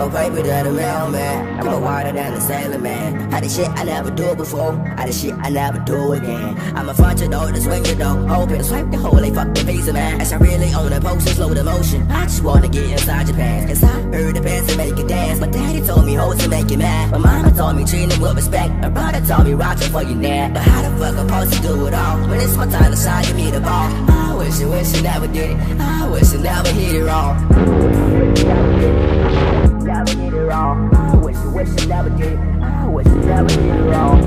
More paper than a mailman. I'm a wider than a sailor man. I did shit I never do before. I did shit I never do again. I'm a front your door to swing your door. Open and swipe the hole, they fuck the visa, man. As I really own a potion, slow the motion. I just wanna get inside your pants. Cause I heard the pants and make it dance. My daddy told me hoes to make you mad. My mama told me treat him with respect. My brother told me rock it for your neck. But how the fuck I'm supposed to do it all when it's my time to shine, give me the ball? I wish you never did it. I wish you never hit it wrong. Never hit it wrong. I wish you never did it. I wish you never hit it wrong.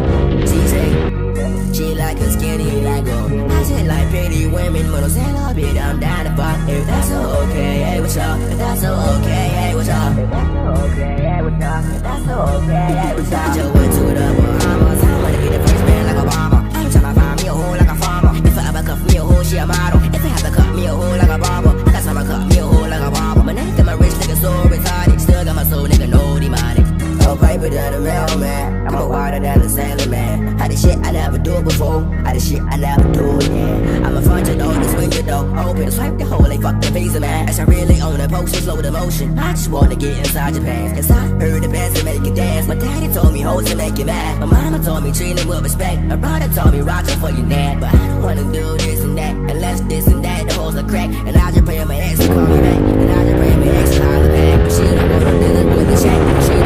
She like a skinny Lego. I just like pretty women, but don't say love it. I'm down to fuck. If that's okay, hey, what's up? If that's okay, hey, what's up? If that's okay, hey, what's up? If that's okay, hey, what's up? I just went to the Bahamas. I wanna be the first man like Obama. I'm tryna find me a hole like a farmer. If I ever cut me a hole, she a model. If I have to cut me a hole like a barber, I got time to cut me a hole like a barber. My name my rich nigga so retarded. Still got my soul, nigga, no demonic. More paper than a mailman. I'm a wider than a sailor man. I did shit I never do before. I did shit I never do again. I'm a front your door to swing your door. Open and swipe the hole, they fuck the visa, man. As I really own a potion, slow the motion. I just wanna get inside your pants. Cause I heard the pants and make it dance. My daddy told me hoes to make you mad. My mama told me treat him with respect. My brother told me rock it for your neck. But I don't wanna do this and that. Unless this and that, the hoes are crack. And I just pray my ex to call me back. And I just pray my ex to holler back. But she don't wanna do it with the check.